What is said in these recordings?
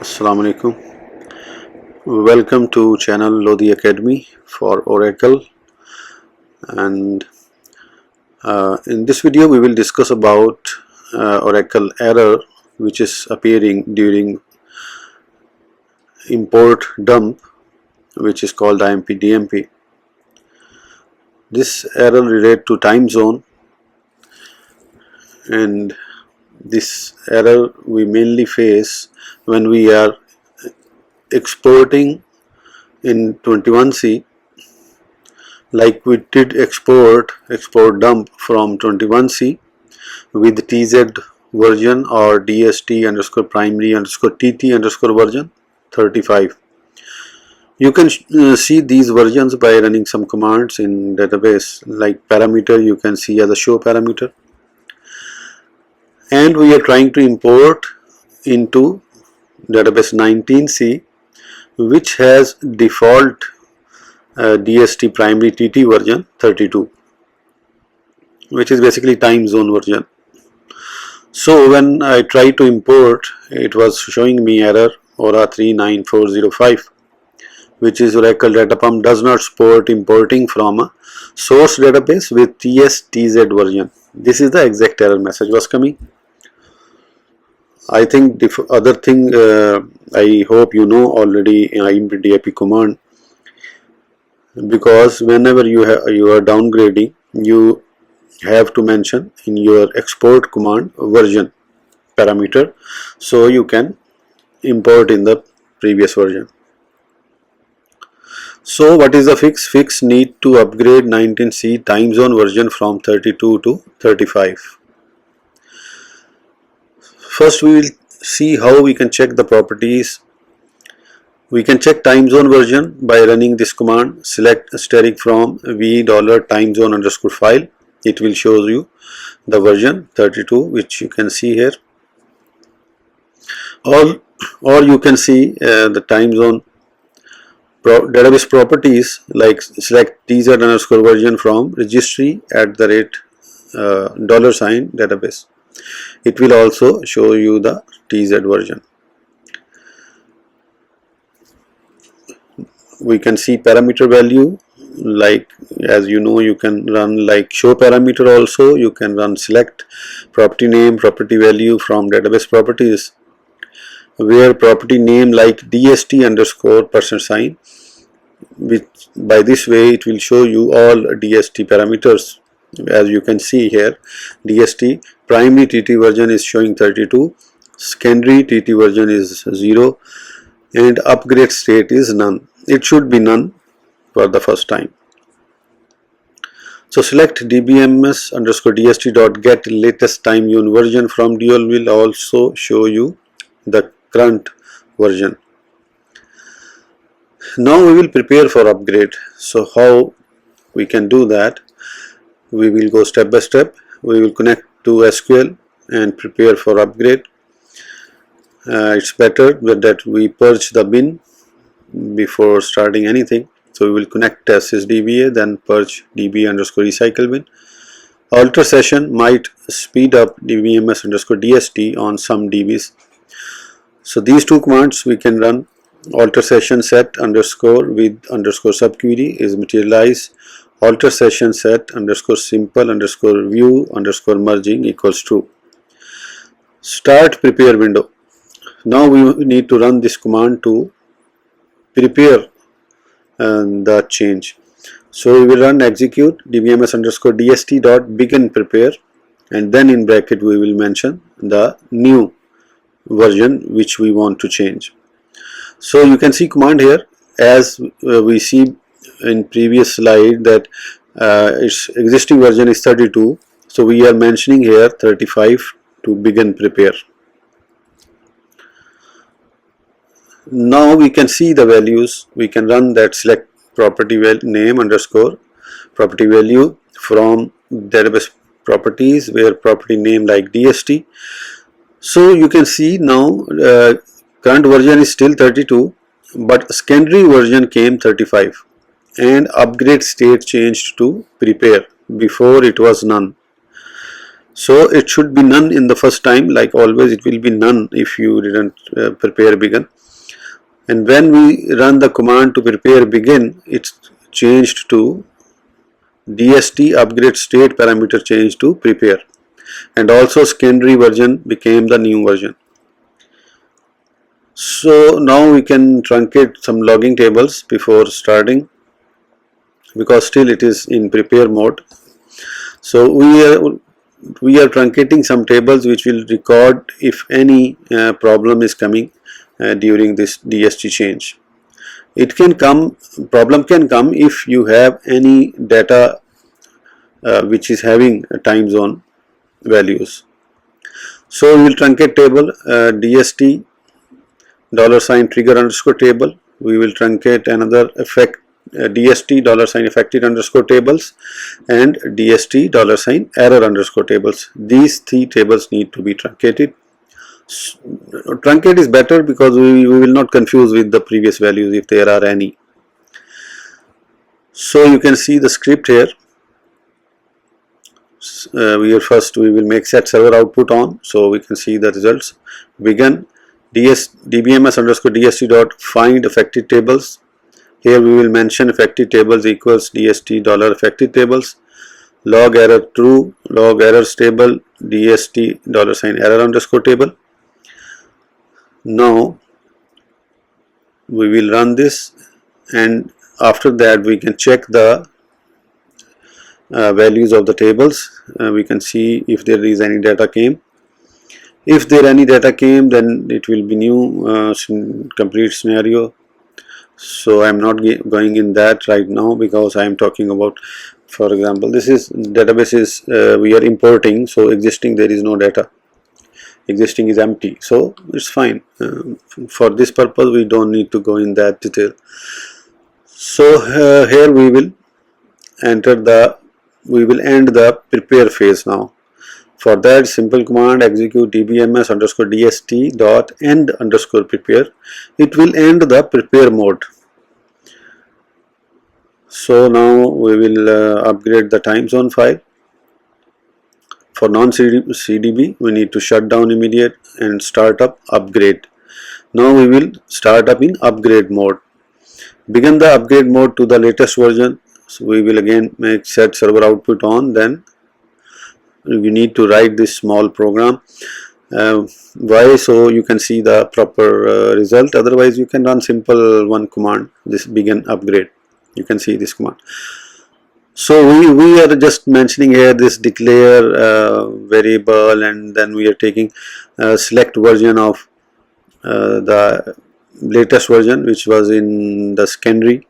Assalamu alaikum. Welcome to channel Lodi Academy for Oracle, and in this video we will discuss about Oracle error which is appearing during import dump, which is called Impdp. This error relates to time zone, and this error we mainly face when we are exporting in 21C, like we did export dump from 21C with TZ version or DST underscore primary underscore TT underscore version 35. You can see these versions by running some commands in database, like parameter you can see as a show parameter, and we are trying to import into database 19C, which has default DST primary TT version 32, which is basically time zone version. So when I tried to import, it was showing me error ORA 39405, which is Oracle Data Pump does not support importing from a source database with TS/TZ version. This is the exact error message was coming. I think the other thing I hope you know already Impdp command, because whenever you are downgrading, you have to mention in your export command version parameter, so you can import in the previous version. So what is the fix? Fix need to upgrade 19C time zone version from 32 to 35. First we will see how we can check the properties. We can check time zone version by running this command, select asterisk from v $time zone underscore file. It will show you the version 32, which you can see here. Or you can see the time zone database properties, like select TZ underscore version from registry @ $sign database. It will also show you the TZ version. We can see parameter value, like as you know, you can run like show parameter also. You can run select property name, property value from database properties, where property name like DST underscore %sign, which by this way it will show you all DST parameters. As you can see here, DST primary TT version is showing 32, secondary TT version is 0, and upgrade state is none. It should be none for the first time. So select dbms underscore dst dot get latest time zone version from dual will also show you the current version. Now we will prepare for upgrade. So how we can do that? We will go step by step. We will connect to SQL and prepare for upgrade. It's better that we purge the bin before starting anything. So we will connect SSDBA, then purge db underscore recycle bin. Alter session might speed up dbms underscore dst on some DBs. So these two commands we can run. Alter session set underscore with underscore subquery is materialize. Alter session set underscore simple underscore view underscore merging equals true. Start prepare window. Now we need to run this command to prepare the change. So we will run execute dbms underscore dst dot begin prepare, and then in bracket we will mention the new version which we want to change. So you can see command here, as we see in previous slide that its existing version is 32, so we are mentioning here 35 to begin prepare. Now we can see the values. We can run that select property name underscore property value from database properties, where property name like DST. So you can see now current version is still 32, but secondary version came 35, and upgrade state changed to prepare. Before it was none. So it should be none in the first time, like always it will be none if you didn't prepare begin. And when we run the command to prepare begin, it's changed to DST upgrade state parameter changed to prepare, and also secondary version became the new version. So now we can truncate some logging tables before starting, because still it is in prepare mode. So we are truncating some tables which will record if any problem is coming during this DST change. It can come, problem can come if you have any data which is having time zone values. So we will truncate table DST $trigger underscore table. We will truncate another effect DST $affected underscore tables and DST $error underscore tables. These three tables need to be truncated. Truncate is better because we will not confuse with the previous values if there are any. So you can see the script here. We will make set server output on, so we can see the results. Begin dbms underscore dst dot find affected tables. Here we will mention affected tables equals DST $affected tables, log error true, log error stable, DST $error underscore table. Now we will run this, and after that we can check the values of the tables. We can see if there is any data came. If there any data came, then it will be new complete scenario. So I am not going in that right now, because I am talking about, for example, this is database is we are importing, so existing there is no data, existing is empty, so it's fine. For this purpose we don't need to go in that detail. So here we will end the prepare phase now. For that, simple command execute dbms underscore dst dot end underscore prepare. It will end the prepare mode. So now we will upgrade the time zone file. For non-CDB, we need to shut down immediate and start up upgrade. Now we will start up in upgrade mode. Begin the upgrade mode to the latest version. So we will again make set server output on, then we need to write this small program. Why? So you can see the proper result. Otherwise you can run simple one command, this begin upgrade. You can see this command. So we are just mentioning here this declare variable, and then we are taking select version of the latest version which was in the secondary.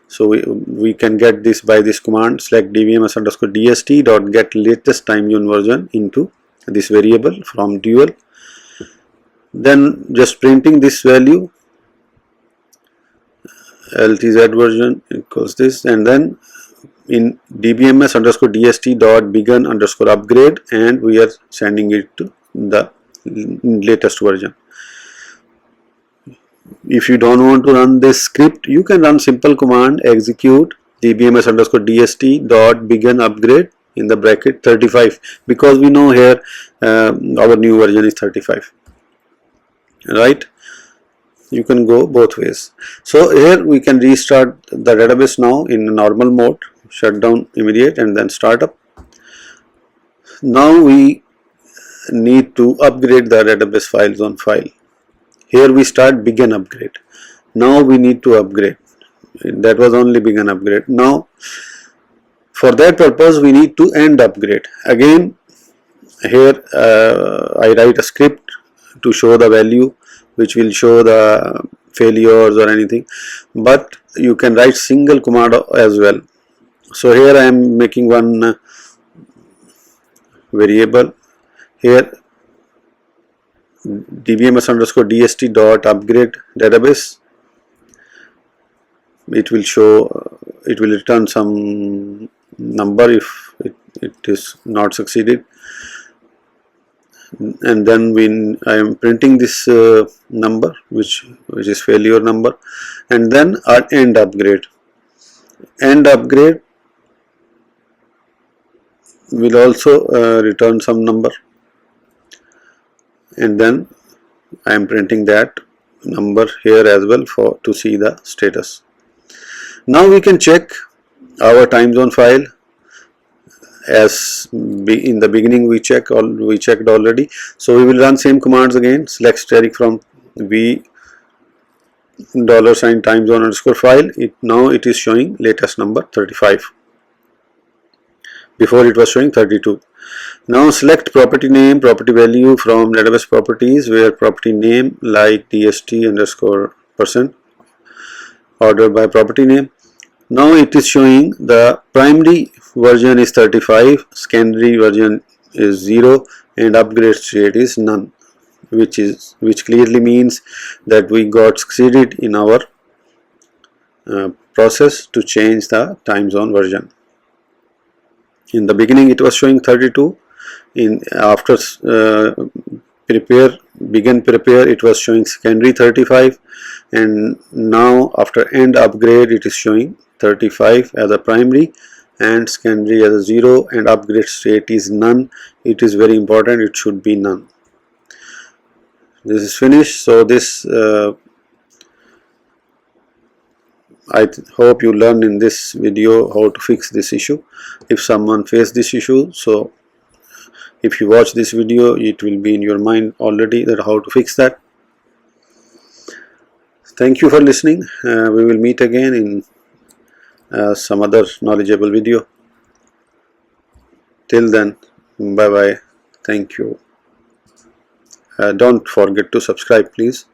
So we can get this by this command select dbms underscore dst dot get latest time zone version into this variable from dual. Then just printing this value LTZ version equals this, and then in dbms underscore dst dot begin underscore upgrade, and we are sending it to the latest version. If you don't want to run this script, you can run simple command execute dbms underscore dst dot begin upgrade in the bracket 35, because we know here our new version is 35, right? You can go both ways. So here we can restart the database now in normal mode, shut down immediate and then start up. Now we need to upgrade the database files on file. Here we start begin upgrade. Now we need to upgrade. That was only begin upgrade. Now for that purpose we need to end upgrade. Again here I write a script to show the value which will show the failures or anything, but you can write single command as well. So here I am making one variable here dbms underscore dst dot upgrade database. It will show, it will return some number if it is not succeeded, and then when I am printing this number which is failure number, and then our end upgrade. will also return some number, and then I am printing that number here as well for to see the status. Now we can check our time zone file. As in the beginning we checked already, so we will run same commands again. Select static from v $sign time zone underscore file. Now it is showing latest number 35. Before it was showing 32. Now select property name, property value from database properties, where property name like dst underscore percent order by property name. Now it is showing the primary version is 35, secondary version is 0, and upgrade state is none, which clearly means that we got succeeded in our process to change the time zone version. In the beginning it was showing 32. After begin prepare it was showing secondary 35, and now after end upgrade it is showing 35 as a primary and secondary as a 0, and upgrade state is none. It is very important, it should be none. This is finished. So this I hope you learned in this video how to fix this issue. If someone faced this issue, so if you watch this video, it will be in your mind already that how to fix that. Thank you for listening. We will meet again in some other knowledgeable video. Till then, bye bye. Thank you. Don't forget to subscribe, please.